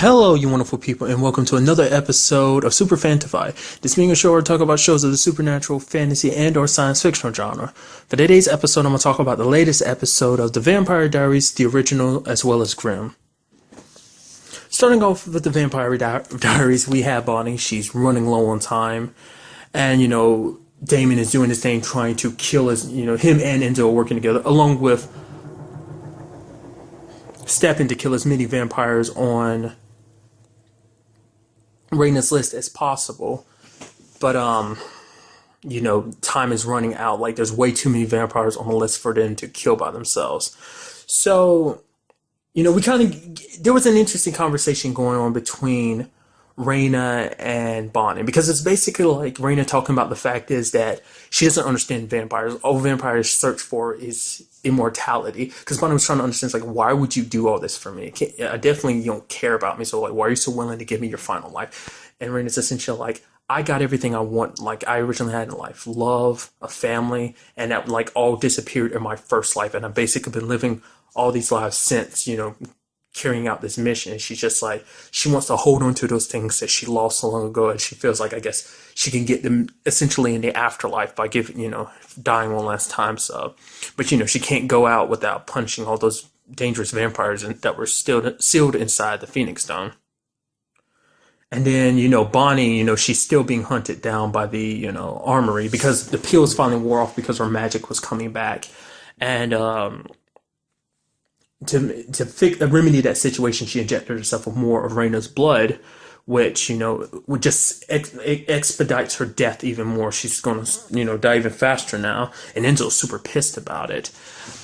Hello, you wonderful people, and welcome to another episode of Super-Fanta-Fi. This being a show where I talk about shows of the supernatural, fantasy, and/or science fiction genre. For today's episode, I'm going to talk about the latest episode of The Vampire Diaries, the original, as well as Grimm. Starting off with The Vampire Diaries, we have Bonnie. She's running low on time, and, Damon is doing his thing, trying to kill him and Enzo are working together, along with stepping to kill as many vampires on Raina's list as possible. But time is running out. Like, there's way too many vampires on the list for them to kill by themselves. So, there was an interesting conversation going on between Raina and Bonnie, because it's basically like Raina talking about the fact is that she doesn't understand vampires. All vampires search for is immortality. Because Bonnie was trying to understand, like, why would you do all this for me? I definitely, you don't care about me, so, like, why are you so willing to give me your final life? And Raina's essentially like, I got everything I want, like I originally had in life. Love, a family, and that, like, all disappeared in my first life. And I've basically been living all these lives since, carrying out this mission. And she's just like, she wants to hold on to those things that she lost so long ago, and she feels like, I guess, she can get them essentially in the afterlife by dying one last time. So, but she can't go out without punching all those dangerous vampires that were still sealed inside the Phoenix Stone. And then, Bonnie, she's still being hunted down by the, armory, because the pills finally wore off because her magic was coming back. And, to remedy that situation, she injected herself with more of Raina's blood, which, would just expedites her death even more. She's going to, die even faster now. And Enzo's super pissed about it.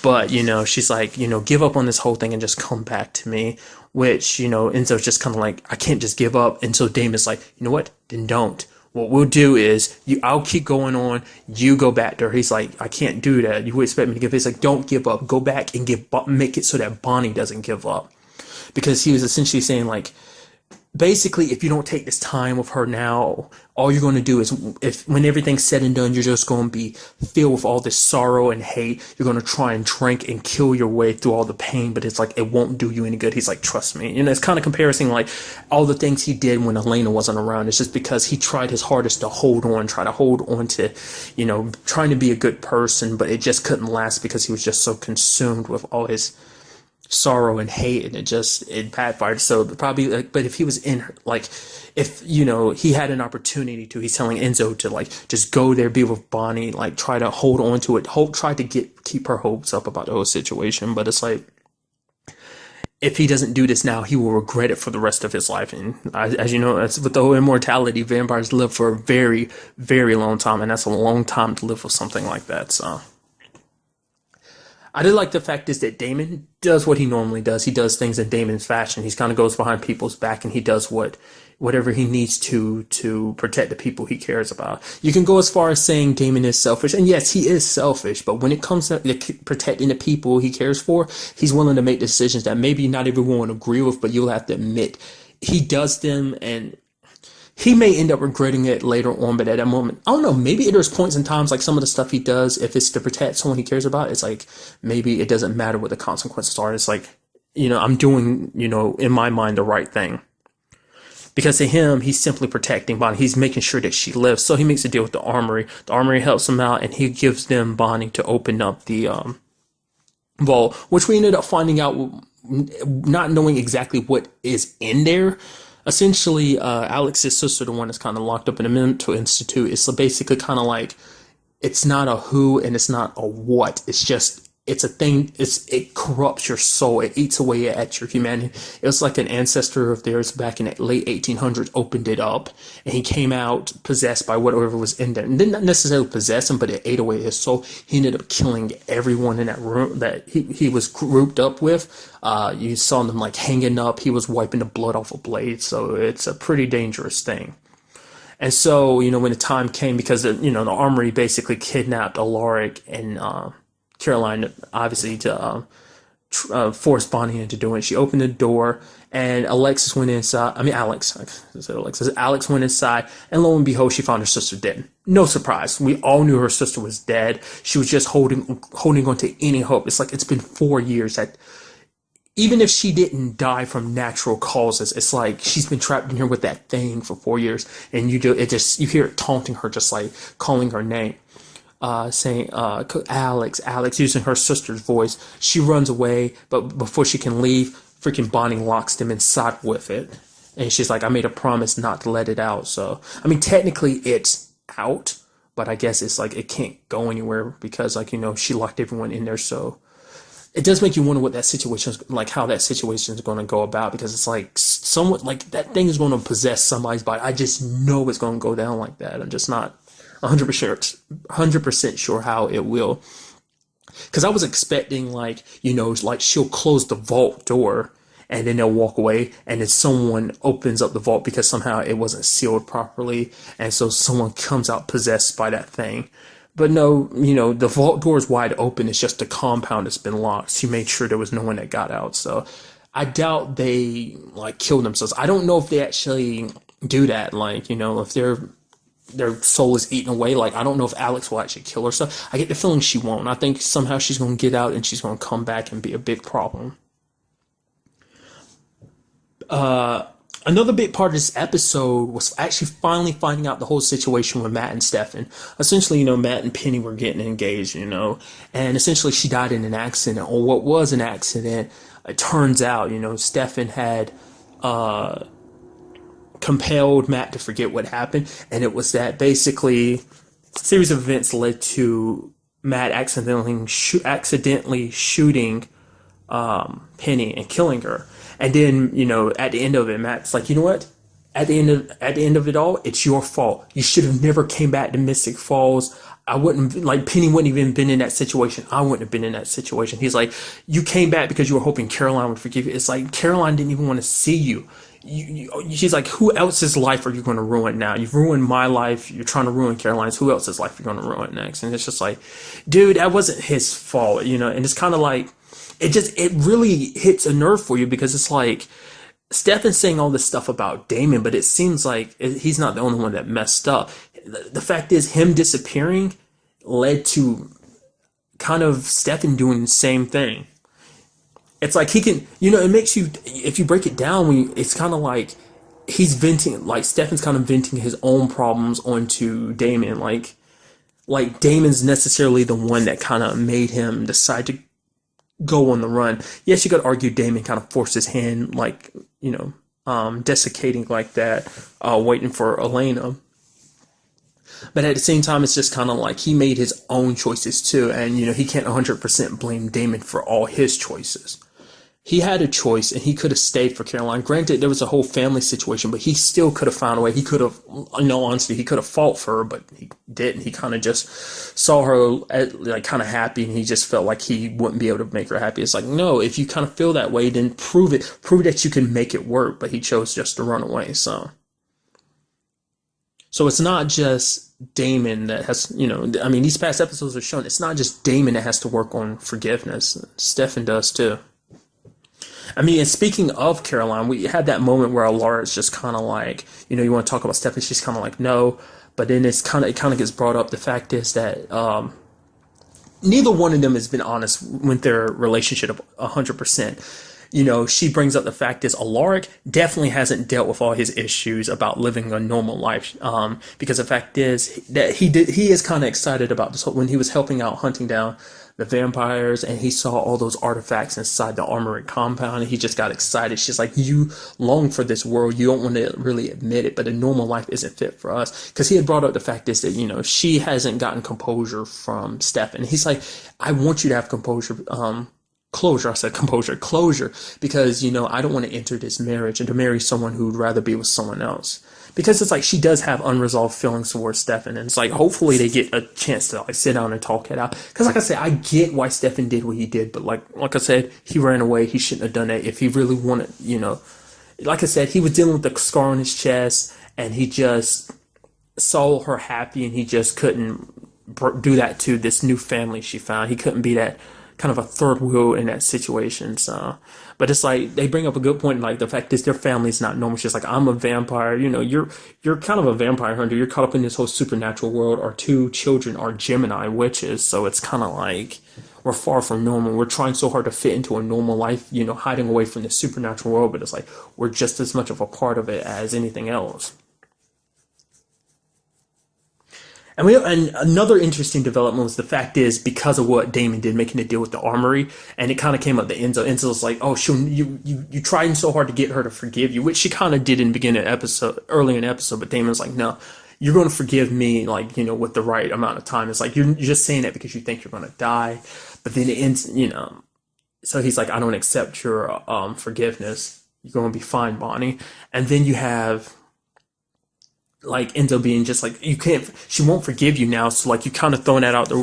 But, she's like, give up on this whole thing and just come back to me. Which, Enzo's just kind of like, I can't just give up. And so Damon's like, you know what? Then don't. What we'll do is, I'll keep going on. You go back to her. He's like, I can't do that. You would expect me to give up. He's like, don't give up. Go back and make it so that Bonnie doesn't give up. Because he was essentially saying, like, basically, if you don't take this time with her now, all you're going to do is, when everything's said and done, you're just going to be filled with all this sorrow and hate. You're going to try and drink and kill your way through all the pain, but it's like, it won't do you any good. He's like, trust me. It's kind of comparing, like, all the things he did when Elena wasn't around. It's just because he tried his hardest to try to hold on to, trying to be a good person, but it just couldn't last because he was just so consumed with all his sorrow and hate, and it backfired. So probably, like, but if he was in her, like, if he had an opportunity to, he's telling Enzo to, like, just go there, be with Bonnie, like, try to hold on to it, try to keep her hopes up about the whole situation. But it's like, if he doesn't do this now, he will regret it for the rest of his life. And as you know, that's with the whole immortality, vampires live for a very, very long time, and that's a long time to live with something like that. So I did like the fact is that Damon does what he normally does. He does things in Damon's fashion. He kind of goes behind people's back, and he does whatever he needs to protect the people he cares about. You can go as far as saying Damon is selfish, and yes, he is selfish, but when it comes to protecting the people he cares for, he's willing to make decisions that maybe not everyone would agree with, but you'll have to admit he does them, and he may end up regretting it later on, but at that moment, I don't know, maybe there's points and times, like some of the stuff he does, if it's to protect someone he cares about, it's like, maybe it doesn't matter what the consequences are. It's like, I'm doing, in my mind, the right thing. Because to him, he's simply protecting Bonnie. He's making sure that she lives. So he makes a deal with the armory. The armory helps him out, and he gives them Bonnie to open up the vault, which we ended up finding out, not knowing exactly what is in there. Essentially, Alex's sister, the one that's kind of locked up in a mental institute, it's basically kind of like, it's not a who and it's not a what. It's just, it's a thing. It corrupts your soul. It eats away at your humanity. It was like an ancestor of theirs back in the late 1800s opened it up, and he came out possessed by whatever was in there. And didn't necessarily possess him, but it ate away his soul. He ended up killing everyone in that room that he was grouped up with. You saw them, like, hanging up. He was wiping the blood off a blade. So it's a pretty dangerous thing. And so, when the time came, because, the armory basically kidnapped Alaric and Caroline, obviously, to force Bonnie into doing it. She opened the door, and Alex went inside, and lo and behold, she found her sister dead. No surprise. We all knew her sister was dead. She was just holding on to any hope. It's like, it's been 4 years that even if she didn't die from natural causes, it's like she's been trapped in here with that thing for 4 years, and you hear it taunting her, just like calling her name, saying Alex, Alex, using her sister's voice. She runs away, but before she can leave, freaking Bonnie locks them inside with it, and she's like, I made a promise not to let it out. So I mean, technically it's out, but I guess it's like it can't go anywhere because, like, she locked everyone in there. So it does make you wonder what that situation is like, how that situation is going to go about, because it's like somewhat like that thing is going to possess somebody's body. I just know it's going to go down like that. I'm just not 100% sure how it will, because I was expecting, like, like she'll close the vault door and then they'll walk away, and then someone opens up the vault because somehow it wasn't sealed properly, and so someone comes out possessed by that thing. But no, the vault door is wide open. It's just the compound that's been locked. She made sure there was no one that got out. So I doubt they like killed themselves. I don't know if they actually do that. Like, if their soul is eaten away. Like, I don't know if Alex will actually kill herself. I get the feeling she won't. I think somehow she's going to get out and she's going to come back and be a big problem. Another big part of this episode was actually finally finding out the whole situation with Matt and Stefan. Essentially, Matt and Penny were getting engaged, and essentially she died in an accident, or what was an accident. It turns out, Stefan had compelled Matt to forget what happened, and it was that basically a series of events led to Matt accidentally shooting Penny and killing her. And then, at the end of it, Matt's like, you know what? At the end of it all, it's your fault. You should have never came back to Mystic Falls. I wouldn't, like, Penny wouldn't even been in that situation. I wouldn't have been in that situation. He's like, you came back because you were hoping Caroline would forgive you. It's like, Caroline didn't even want to see you. She's like, who else's life are you going to ruin now? You've ruined my life. You're trying to ruin Caroline's. Who else's life are you going to ruin next? And it's just like, dude, that wasn't his fault, and it's kind of like, it really hits a nerve for you, because it's like Stefan's saying all this stuff about Damon, but it seems like he's not the only one that messed up. The fact is, him disappearing led to kind of Stefan doing the same thing. It's like he can, it makes you, if you break it down, it's kind of like he's venting, like Stefan's kind of venting his own problems onto Damon. Like Damon's necessarily the one that kind of made him decide to go on the run. Yes, you could argue Damon kind of forced his hand, like, desiccating like that, waiting for Elena. But at the same time, it's just kind of like he made his own choices too, and he can't 100% blame Damon for all his choices. He had a choice, and he could have stayed for Caroline. Granted, there was a whole family situation, but he still could have found a way. He could have, in all honesty, he could have fought for her, but he didn't. He kind of just saw her like kind of happy, and he just felt like he wouldn't be able to make her happy. It's like, no, if you kind of feel that way, then prove it. Prove that you can make it work. But he chose just to run away. So it's not just Damon that has, I mean, these past episodes have shown it's not just Damon that has to work on forgiveness. Stefan does too. I mean, and speaking of Caroline, we had that moment where Laura is just kind of like, you want to talk about Stefan, she's kind of like, no, but then it kind of gets brought up. The fact is that neither one of them has been honest with their relationship 100%. She brings up the fact is Alaric definitely hasn't dealt with all his issues about living a normal life, because the fact is that he is kind of excited about this when he was helping out hunting down the vampires, and he saw all those artifacts inside the armory compound, and he just got excited. She's like, you long for this world, you don't want to really admit it, but a normal life isn't fit for us. Because he had brought up the fact is that, she hasn't gotten composure from Stefan. He's like, I want you to have composure, closure. I said composure, closure, because, I don't want to enter this marriage and to marry someone who'd rather be with someone else. Because it's like she does have unresolved feelings towards Stefan, and it's like hopefully they get a chance to like sit down and talk it out. Because like I said, I get why Stefan did what he did, but like I said, he ran away. He shouldn't have done that if he really wanted. Like I said, he was dealing with the scar on his chest, and he just saw her happy, and he just couldn't do that to this new family she found. He couldn't be that kind of a third wheel in that situation. So, but it's like they bring up a good point. Like the fact is their family's not normal. She's like, I'm a vampire. You're kind of a vampire hunter. You're caught up in this whole supernatural world. Our two children are Gemini witches. So it's kind of like, we're far from normal. We're trying so hard to fit into a normal life, hiding away from the supernatural world, but it's like we're just as much of a part of it as anything else. And another interesting development was the fact is because of what Damon did, making a deal with the armory, and it kind of came up to Enzo. Enzo's like, "Oh, you trying so hard to get her to forgive you," which she kind of did in the beginning of episode, early in the episode. But Damon's like, "No, you're going to forgive me, like with the right amount of time." It's like you're just saying that because you think you're going to die, but then it ends, So he's like, "I don't accept your forgiveness. You're going to be fine, Bonnie." And then you have like Enzo being just like, she won't forgive you now, so like you kind of throwing that out there.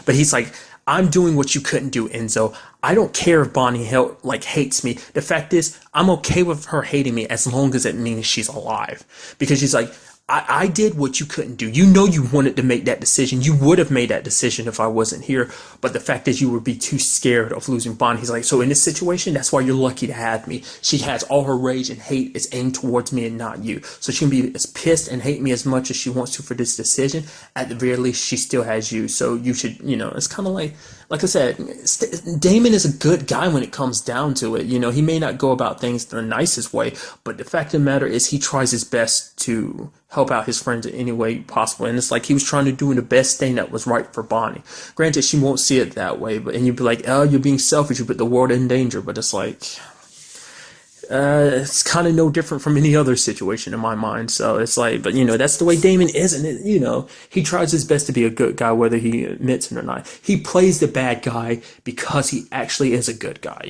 But he's like, I'm doing what you couldn't do, Enzo. I don't care if Bonnie hates me. The fact is, I'm okay with her hating me as long as it means she's alive. Because she's like, I did what you couldn't do. You wanted to make that decision. You would have made that decision if I wasn't here. But the fact is you would be too scared of losing Bonnie. He's like, so in this situation, that's why you're lucky to have me. She has all her rage and hate is aimed towards me and not you. So she can be as pissed and hate me as much as she wants to for this decision. At the very least, she still has you. So you should, it's kind of like I said, Damon is a good guy when it comes down to it. He may not go about things the nicest way, but the fact of the matter is he tries his best to help out his friends in any way possible. And it's like he was trying to do the best thing that was right for Bonnie. Granted, she won't see it that way, and you'd be like, oh, you're being selfish, you put the world in danger. But it's like, it's kind of no different from any other situation in my mind. So it's like, but that's the way Damon is, and he tries his best to be a good guy, whether he admits it or not. He plays the bad guy because he actually is a good guy.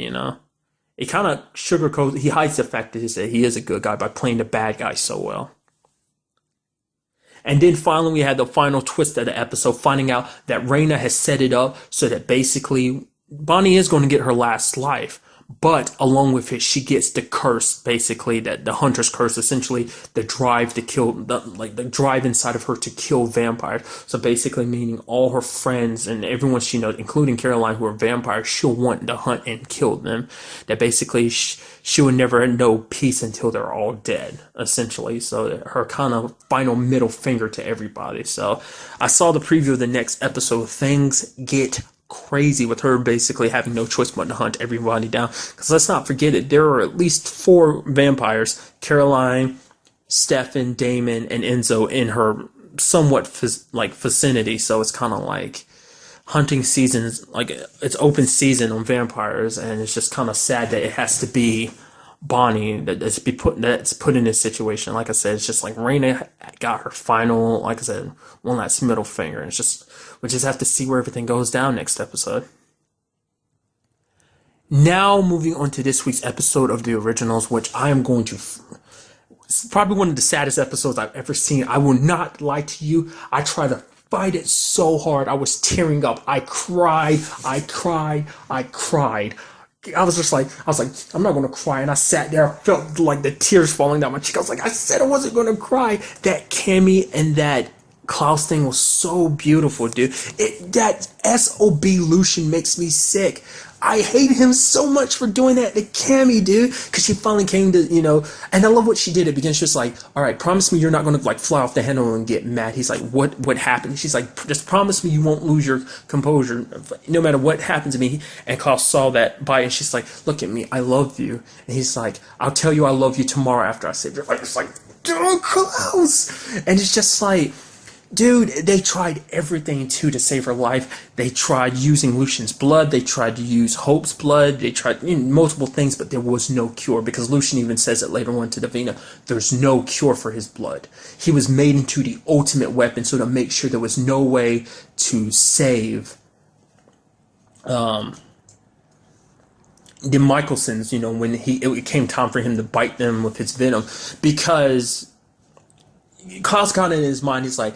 It kind of sugarcoats. He hides the fact that he is a good guy by playing the bad guy so well. And then finally, we had the final twist of the episode, finding out that Raina has set it up so that basically Bonnie is going to get her last life. But along with it, she gets the curse, basically, that the hunter's curse, essentially the drive to kill, the drive inside of her to kill vampires. So basically meaning all her friends and everyone she knows, including Caroline, who are vampires, she'll want to hunt and kill them. That basically she will never know peace until they're all dead, essentially. So her kind of final middle finger to everybody. So I saw the preview of the next episode. Things get crazy with her basically having no choice but to hunt everybody down. Because let's not forget it, there are at least 4 vampires: Caroline, Stefan, Damon, and Enzo in her somewhat vicinity. So it's kind of like hunting seasons, like it's open season on vampires, and it's just kind of sad that it has to be Bonnie that's put in this situation. Like I said, it's just like Raina got her final, like I said, one last middle finger. And it's just we just have to see where everything goes down next episode. Now moving on to this week's episode of the originals, which I am going to. It's probably one of the saddest episodes I've ever seen. I will not lie to you. I tried to fight it so hard. I was tearing up. I cried. I was like, I'm not going to cry. And I sat there, I felt like the tears falling down my cheek. I was like, I said I wasn't going to cry. That Cammy and that Klaus thing was so beautiful, dude. That SOB Lucian makes me sick. I hate him so much for doing that to Cammy, dude. Because she finally came to, and I love what she did. It began, she was like, all right, promise me you're not going to fly off the handle and get mad. He's like, what happened? She's like, just promise me you won't lose your composure no matter what happens to me. And Klaus saw that bite, and she's like, look at me, I love you. And he's like, I'll tell you I love you tomorrow after I save your life. It's like, dude, Klaus. And it's just like, dude, they tried everything to save her life. They tried using Lucian's blood. They tried to use Hope's blood. They tried multiple things, but there was no cure, because Lucian even says it later on to Davina. There's no cure for his blood. He was made into the ultimate weapon, so to make sure there was no way to save the Michelsons, when it came time for him to bite them with his venom, because Klaus got in his mind, he's like,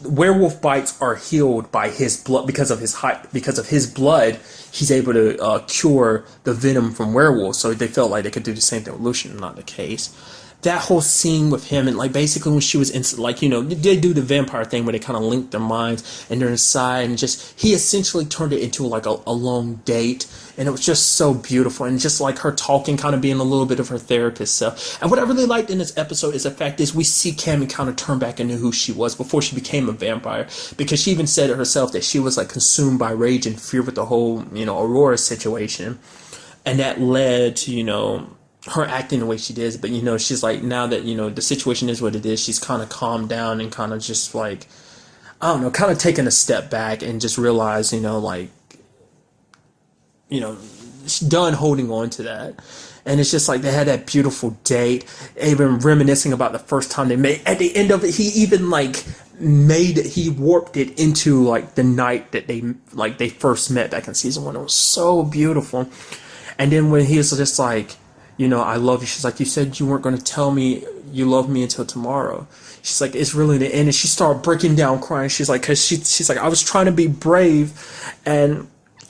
werewolf bites are healed by his blood because of his blood. He's able to cure the venom from werewolves. So they felt like they could do the same thing with Lucian. Not the case. that whole scene with him, and like basically when she was in, like, they do the vampire thing where they kind of link their minds and they're inside, and just he essentially turned it into like a long date, and it was just so beautiful, and just like her talking, kind of being a little bit of her therapist self. And what I really liked in this episode is the fact is we see Cammy kind of turn back into who she was before she became a vampire, because she even said it herself that she was like consumed by rage and fear with the whole Aurora situation, and that led to her acting the way she did. But she's like, now that the situation is what it is, she's kind of calmed down and kind of just like, I don't know, kind of taking a step back and just realize she's done holding on to that. And it's just like they had that beautiful date, even reminiscing about the first time they met. At the end of it, he even like he warped it into like the night that they first met back in season 1. It was so beautiful. And then when he was just like, I love you, she's like, you said you weren't going to tell me you love me until tomorrow. She's like, it's really the end. And she started breaking down crying. She's like, because she's like, I was trying to be brave, and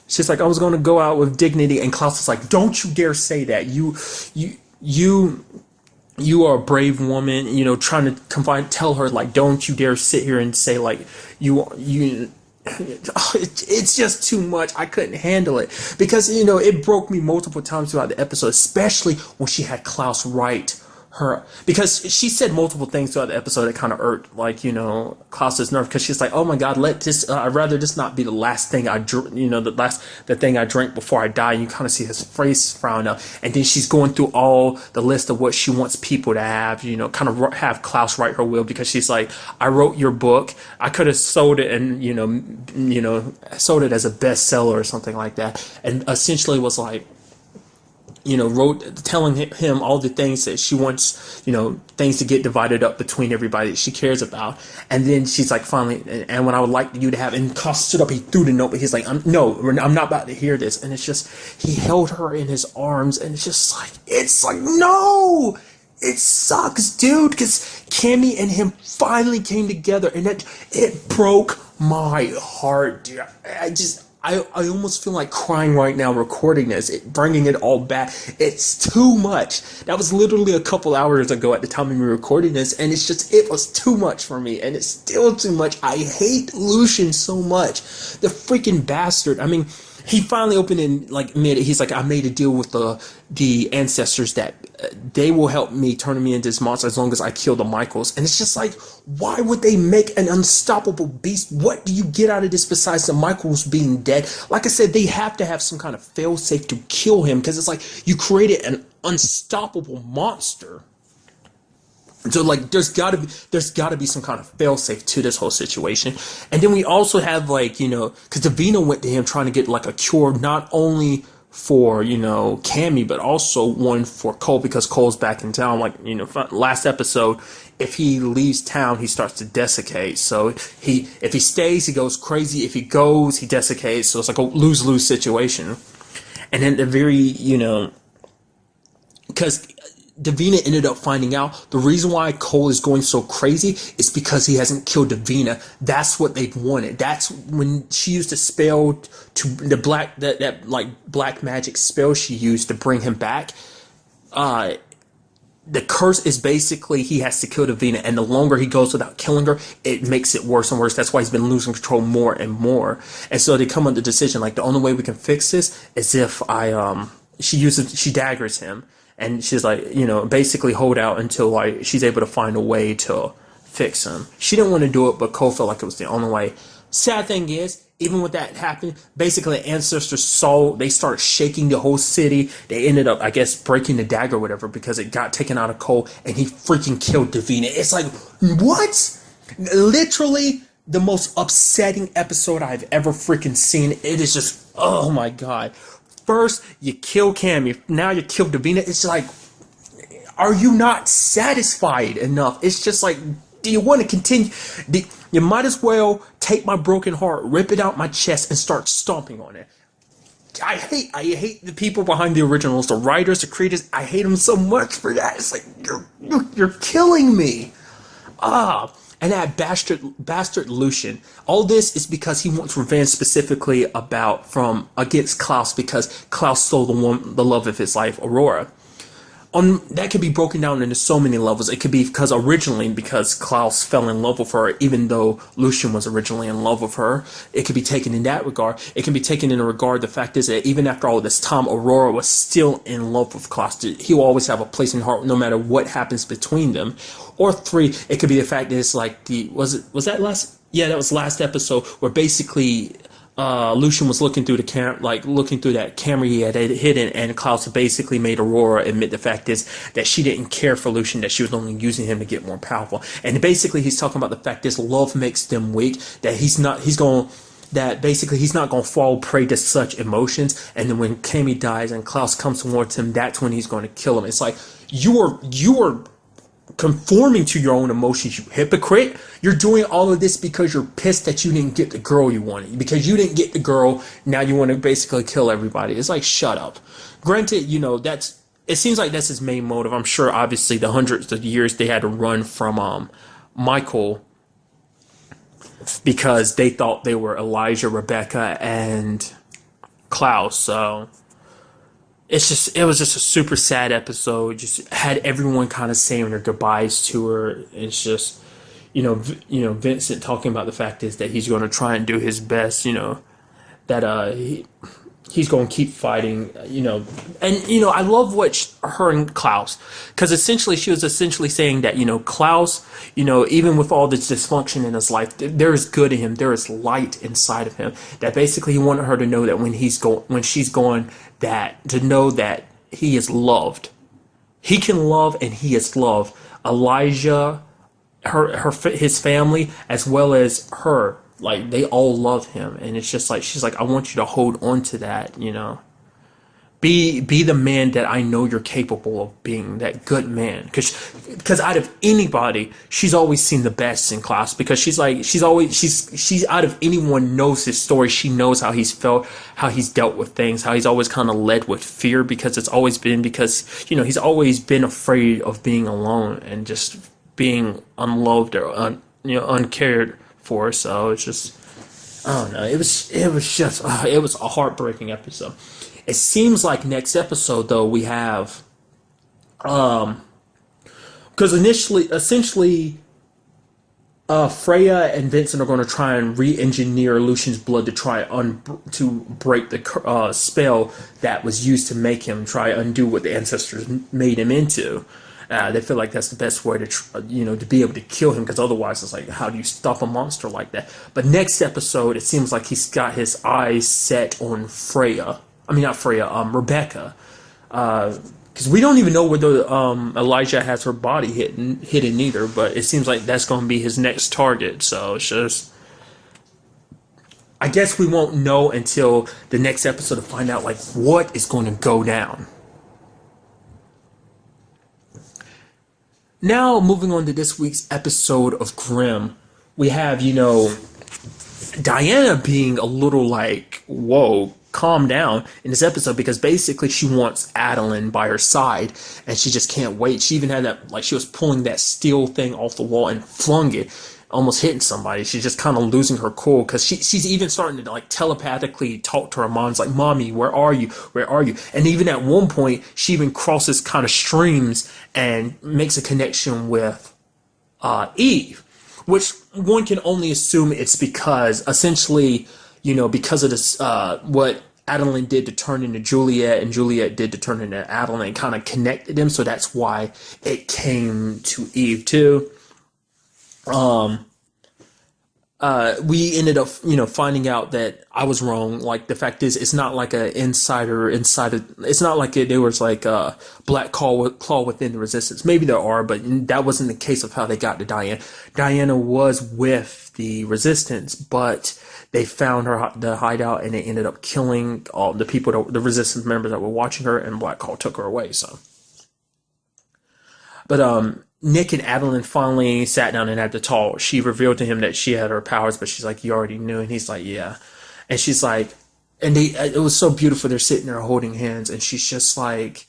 she's like, I was going to go out with dignity. And Klaus was like, don't you dare say that. You are a brave woman, trying to tell her, like, don't you dare sit here and say, like, it's just too much. I couldn't handle it, because it broke me multiple times throughout the episode, especially when she had Klaus write her, because she said multiple things throughout the episode that kind of irked, like, Klaus's nerve, because she's like, oh my god, let this I'd rather this not be the last thing I drink, the thing I drink before I die. And you kind of see his face frown up, and then she's going through all the list of what she wants people to have, kind of have Klaus write her will, because she's like, I wrote your book, I could have sold it and sold it as a bestseller or something like that, and essentially was like, telling him all the things that she wants, things to get divided up between everybody that she cares about. And then she's like, finally, and what I would like you to have, and Klaus stood up, he threw the note, but he's like, I'm not about to hear this. And it's just, he held her in his arms, and it's like, no, it sucks, dude, because Cammy and him finally came together, and it broke my heart, dude. I almost feel like crying right now recording this, bringing it all back. It's too much. That was literally a couple hours ago at the time we were recording this, and it was too much for me, and it's still too much. I hate Lucian so much. The freaking bastard. I mean, he finally opened and like admitted, he's like, I made a deal with the ancestors that they will help me turn me into this monster as long as I kill the Michaels. And it's just like, why would they make an unstoppable beast? What do you get out of this besides the Michaels being dead? Like I said, they have to have some kind of failsafe to kill him, because it's like you created an unstoppable monster. So like there's gotta be some kind of failsafe to this whole situation. And then we also have like, because Davina went to him trying to get like a cure, not only for Cammy, but also one for Cole, because Cole's back in town. Like last episode, if he leaves town, he starts to desiccate. So if he stays, he goes crazy. If he goes, he desiccates. So it's like a lose-lose situation. And then the very because Davina ended up finding out the reason why Cole is going so crazy is because he hasn't killed Davina. That's what they wanted. That's when she used a spell to the that black magic spell she used to bring him back. The curse is basically he has to kill Davina, and the longer he goes without killing her, it makes it worse and worse. That's why he's been losing control more and more. And so they come to the decision, like, the only way we can fix this is if she daggers him. And she's like, basically hold out until like she's able to find a way to fix him. She didn't want to do it, but Cole felt like it was the only way. Sad thing is, even with that happening, basically ancestors they started shaking the whole city. They ended up, I guess, breaking the dagger or whatever, because it got taken out of Cole, and he freaking killed Davina. It's like, what? Literally the most upsetting episode I've ever freaking seen. It is just, oh my god. First, you kill Cammy. Now you kill Davina. It's like, are you not satisfied enough? It's just like, do you want to continue? You might as well take my broken heart, rip it out my chest, and start stomping on it. I hate the people behind the originals, the writers, the creators. I hate them so much for that. It's like, you're killing me. And that bastard Lucian. All this is because he wants revenge, specifically against Klaus, because Klaus stole the love of his life, Aurora. that could be broken down into so many levels. It could be because Klaus fell in love with her, even though Lucian was originally in love with her. It could be taken in that regard. It can be taken in a regard. The fact is that even after all this time, Aurora was still in love with Klaus. He will always have a place in her heart, no matter what happens between them. Or three, it could be the fact that it's like that was last episode where basically Lucian was looking through looking through that camera he had hidden, and Klaus basically made Aurora admit the fact is that she didn't care for Lucian, that she was only using him to get more powerful. And basically he's talking about the fact is love makes them weak, that he's not going to fall prey to such emotions. And then when Cammy dies and Klaus comes towards him, that's when he's going to kill him. It's like, you are conforming to your own emotions, you hypocrite. You're doing all of this because you're pissed that you didn't get the girl you wanted. Because you didn't get the girl, now you want to basically kill everybody. It's like, shut up. Granted, it seems like that's his main motive. I'm sure, obviously, the hundreds of years they had to run from Michael because they thought they were Elijah, Rebecca, and Klaus. So it was just a super sad episode. Just had everyone kind of saying their goodbyes to her. It's just, Vincent talking about the fact is that he's going to try and do his best. That he's going to keep fighting. I love what her and Klaus, because she was essentially saying that Klaus, even with all this dysfunction in his life, there is good in him. There is light inside of him. That basically he wanted her to know that when she's going, that to know that he is loved. He can love, and he is loved. Elijah, his family, as well as her, like, they all love him. And it's just like, she's like, I want you to hold on to that. Be the man that I know you're capable of being, that good man. Because out of anybody, she's always seen the best in Klaus, because she's out of anyone knows his story. She knows how he's felt, how he's dealt with things, how he's always kind of led with fear, because he's always been afraid of being alone and just being unloved or uncared for. So it's just, I don't know. It was a heartbreaking episode. It seems like next episode, though, we have, because essentially, Freya and Vincent are going to try and re-engineer Lucian's blood to try to break the spell that was used to make him try undo what the ancestors made him into. They feel like that's the best way to, to be able to kill him, because otherwise it's like, how do you stop a monster like that? But next episode, it seems like he's got his eyes set on Freya. I mean, not Freya, Rebecca. Because we don't even know whether Elijah has her body hidden either, but it seems like that's going to be his next target. So it's just, I guess we won't know until the next episode to find out, like, what is going to go down. Now, moving on to this week's episode of Grimm, we have, Diana being a little like, whoa, calm down in this episode, because basically she wants Adeline by her side, and she just can't wait. She even had that, like, she was pulling that steel thing off the wall and flung it, almost hitting somebody. She's just kind of losing her cool, because she's even starting to, like, telepathically talk to her mom's like, Mommy, where are you? Where are you? And even at one point, she even crosses kind of streams and makes a connection with Eve, which one can only assume it's because, essentially, because of this, what Adeline did to turn into Juliet, and Juliet did to turn into Adeline, kind of connected them, so that's why it came to Eve too. We ended up, finding out that I was wrong. Like, the fact is, it's not like a insider. It's not like there was like a black claw within the resistance. Maybe there are, but that wasn't the case of how they got to Diana. Diana was with the resistance, but they found the hideout, and they ended up killing all the people, the resistance members that were watching her, and Black Claw took her away. So, but Nick and Adeline finally sat down and had to talk. She revealed to him that she had her powers, but she's like, "You already knew," and he's like, "Yeah," and she's like, and it was so beautiful. They're sitting there holding hands, and she's just like,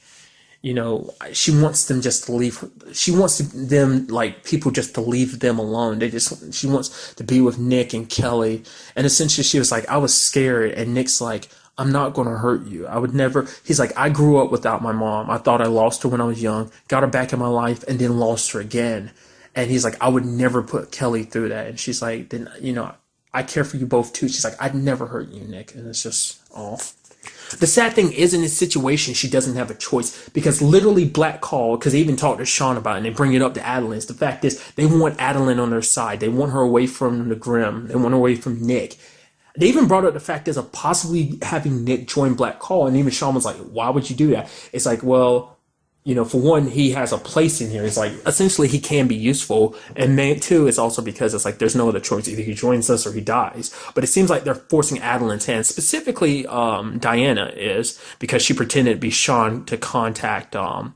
she wants them just to leave. She wants them, like, people just to leave them alone. She wants to be with Nick and Kelly. And essentially she was like, I was scared. And Nick's like, I'm not going to hurt you. I would never. He's like, I grew up without my mom. I thought I lost her when I was young, got her back in my life, and then lost her again. And he's like, I would never put Kelly through that. And she's like, then, I care for you both too. She's like, I'd never hurt you, Nick. And it's just, oh. The sad thing is, in this situation, she doesn't have a choice because literally Black Call, because they even talked to Sean about it and they bring it up to Adeline. The fact is, they want Adeline on their side. They want her away from the Grimm. They want her away from Nick. They even brought up the fact of possibly having Nick join Black Call, and even Sean was like, why would you do that? It's like, well, for one, he has a place in here. It's like, essentially, he can be useful. And two, it's also because it's like, there's no other choice. Either he joins us or he dies. But it seems like they're forcing Adeline's hand. Specifically, Diana is, because she pretended to be Sean to contact Adeline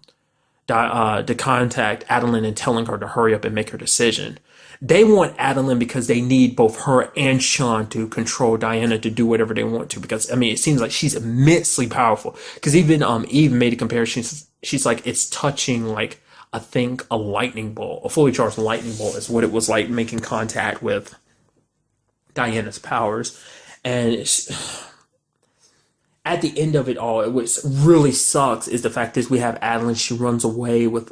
and telling her to hurry up and make her decision. They want Adeline because they need both her and Sean to control Diana to do whatever they want to. Because, it seems like she's immensely powerful. Because even Eve made a comparison. She's like, it's touching, like, I think a lightning bolt, a fully charged lightning bolt is what it was like making contact with Diana's powers. And at the end of it all, what really sucks is the fact is we have Adeline. She runs away with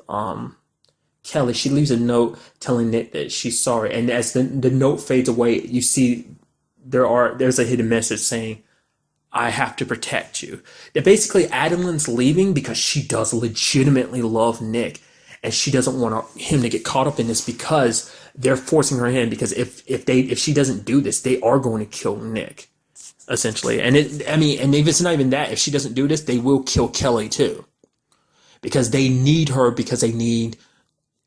Kelly. She leaves a note telling Nick that she's sorry, and as the note fades away, you see there's a hidden message saying, I have to protect you. That basically Adeline's leaving because she does legitimately love Nick, and she doesn't want him to get caught up in this because they're forcing her hand, because if she doesn't do this, they are going to kill Nick, essentially. And and if it's not even that, if she doesn't do this, they will kill Kelly too, because they need her, because they need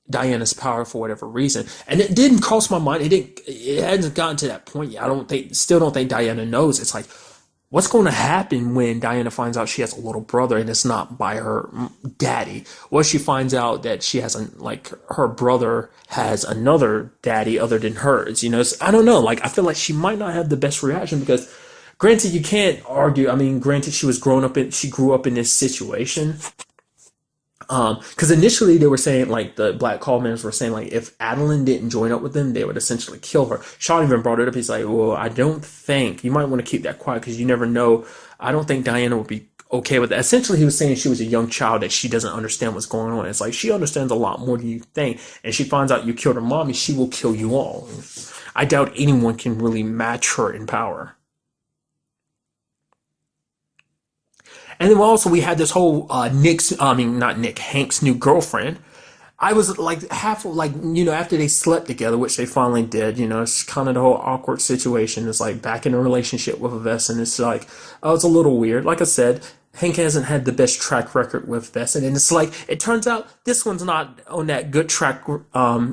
Diana's power for whatever reason. And it didn't cross my mind. It hasn't gotten to that point yet. Still don't think Diana knows. It's like, what's going to happen when Diana finds out she has a little brother and it's not by her daddy? What if she finds out that she hasn't, like, her brother has another daddy other than hers? I don't know. Like, I feel like she might not have the best reaction because, granted, you can't argue. Granted, she grew up in this situation. Because initially they were saying, like, the Black Call members were saying, like, if Adeline didn't join up with them, they would essentially kill her. Sean even brought it up. He's like, well, I don't think, you might want to keep that quiet because you never know. I don't think Diana would be okay with that. Essentially, he was saying she was a young child, that she doesn't understand what's going on. It's like, she understands a lot more than you think. And she finds out you killed her mommy, she will kill you all. I doubt anyone can really match her in power. And then also we had this whole Hank's new girlfriend. I was like after they slept together, which they finally did, it's kind of the whole awkward situation. It's like back in a relationship with Vess, and it's like, oh, it's a little weird. Like I said, Hank hasn't had the best track record with Vess, and it's like, it turns out this one's not on that good track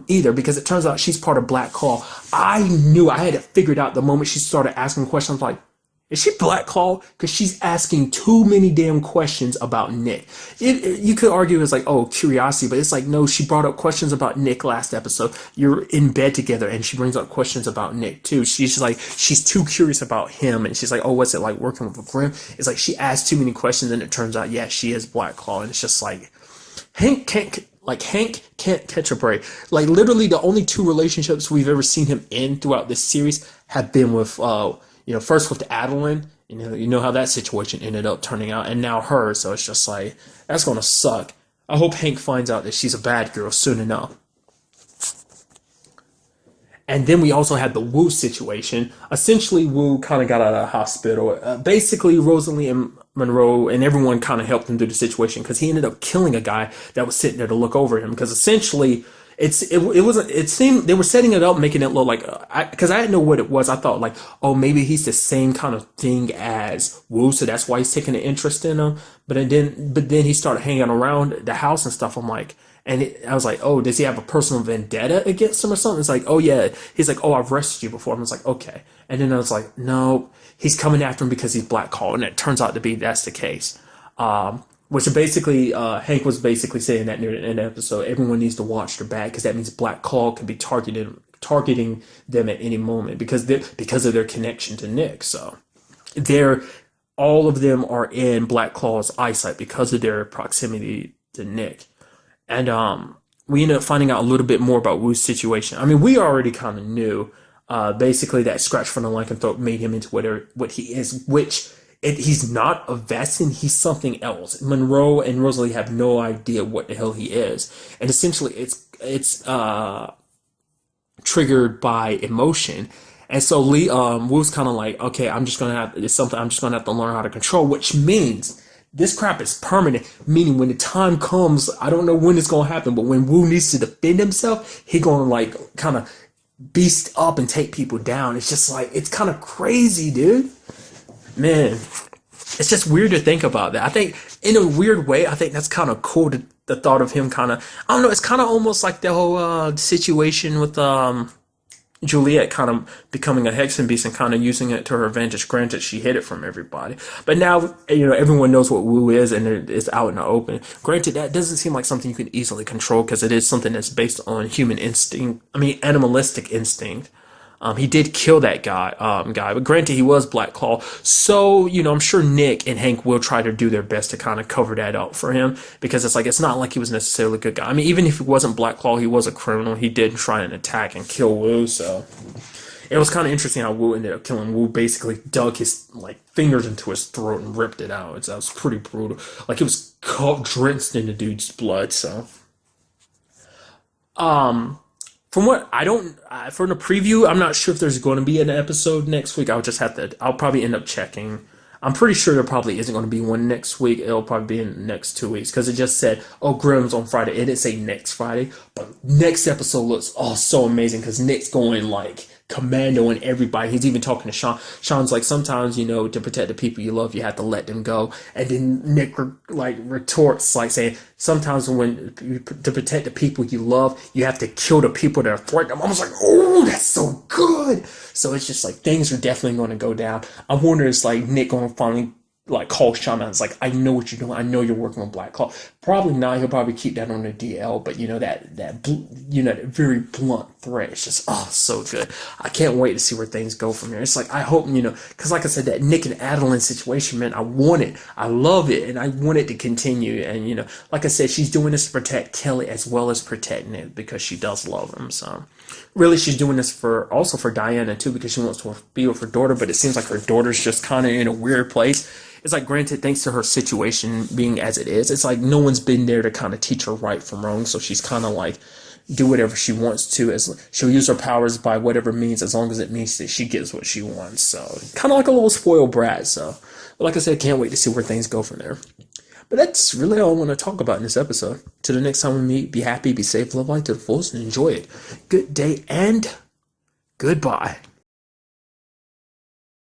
either, because it turns out she's part of Black Claw. I had it figured out the moment she started asking questions, like, is she Black Claw? Because she's asking too many damn questions about Nick. You could argue it's like, oh, curiosity, but it's like, no, she brought up questions about Nick last episode. You're in bed together, and she brings up questions about Nick too. She's like, she's too curious about him, and she's like, oh, what's it like working with a Grimm? It's like she asked too many questions, and it turns out, yeah, she is Black Claw, and it's just like, Hank can't catch a break. Like, literally, the only two relationships we've ever seen him in throughout this series have been with first with Adeline, you know how that situation ended up turning out, and now her. So it's just like, that's gonna suck. I hope Hank finds out that she's a bad girl soon enough. And then we also had the Wu situation. Essentially, Wu kind of got out of the hospital. Basically, Rosalie and Monroe and everyone kind of helped him through the situation, because he ended up killing a guy that was sitting there to look over him. Because essentially, it seemed they were setting it up, making it look like, because I didn't know what it was. I thought, like, oh, maybe he's the same kind of thing as Wu, so that's why he's taking an interest in him. But then he started hanging around the house and stuff. I'm like, I was like, oh, does he have a personal vendetta against him or something? It's like, oh yeah. He's like, oh, I've arrested you before. I was like, okay. And then I was like, no, he's coming after him because he's Black Claw, and it turns out to be that's the case. Which basically, Hank was basically saying that near the end of the episode, everyone needs to watch their back, because that means Black Claw could be targeting them at any moment because of their connection to Nick. So all of them are in Black Claw's eyesight because of their proximity to Nick. And we ended up finding out a little bit more about Wu's situation. I mean, we already kind of knew, basically, that Scratch from the Lycanthrope made him into what he is, which he's not a Vestin, he's something else. Monroe and Rosalie have no idea what the hell he is. And essentially it's triggered by emotion. And so Wu's kind of like, okay, it's something I'm just gonna have to learn how to control, which means this crap is permanent, meaning when the time comes, I don't know when it's gonna happen, but when Wu needs to defend himself, he gonna like kind of beast up and take people down. It's just like, it's kind of crazy, dude. Man, it's just weird to think about that. I think in a weird way, I think that's kind of cool. The thought of him kind of, I don't know, it's kind of almost like the whole situation with Juliet kind of becoming a hexen beast and kind of using it to her advantage. Granted, she hid it from everybody, but now everyone knows what Wu is and it's out in the open. Granted, that doesn't seem like something you can easily control because it is something that's based on human instinct. I mean, animalistic instinct. He did kill that guy, but granted, he was Black Claw. So, I'm sure Nick and Hank will try to do their best to kind of cover that up for him because it's not like he was necessarily a good guy. I mean, even if he wasn't Black Claw, he was a criminal. He did try and attack and kill Wu, so it was kind of interesting how Wu ended up killing Wu. Basically, dug his fingers into his throat and ripped it out. That was pretty brutal. Like it was drenched in the dude's blood. So, from what from the preview, I'm not sure if there's going to be an episode next week. I'll probably end up checking. I'm pretty sure there probably isn't going to be one next week. It'll probably be in the next 2 weeks because it just said, oh, Grimm's on Friday. It didn't say next Friday, but next episode looks so amazing because Nick's going commando on everybody. He's even talking to Sean. Sean's like, sometimes, to protect the people you love, you have to let them go. And then Nick retorts saying, sometimes to protect the people you love, you have to kill the people that are threatening them. I was like, oh, that's so good. So it's just things are definitely going to go down. I wonder if Nick going to finally call Sean out. It's like, I know what you're doing. I know you're working on Black Claw. Probably not. He'll probably keep that on the DL. But that very blunt threat. It's just so good. I can't wait to see where things go from here. It's I hope because like I said, that Nick and Adeline situation, man, I want it. I love it, and I want it to continue. And like I said, she's doing this to protect Kelly as well as protect Nick because she does love him. So really, she's doing this also for Diana too because she wants to be with her daughter. But it seems like her daughter's just kind of in a weird place. It's granted, thanks to her situation being as it is, it's no one's been there to kind of teach her right from wrong. So she's kind of do whatever she wants to. She'll use her powers by whatever means, as long as it means that she gets what she wants. So kind of like a little spoiled brat. So, but like I said, can't wait to see where things go from there. But that's really all I want to talk about in this episode. Till the next time we meet, be happy, be safe, love life to the fullest, and enjoy it. Good day and goodbye.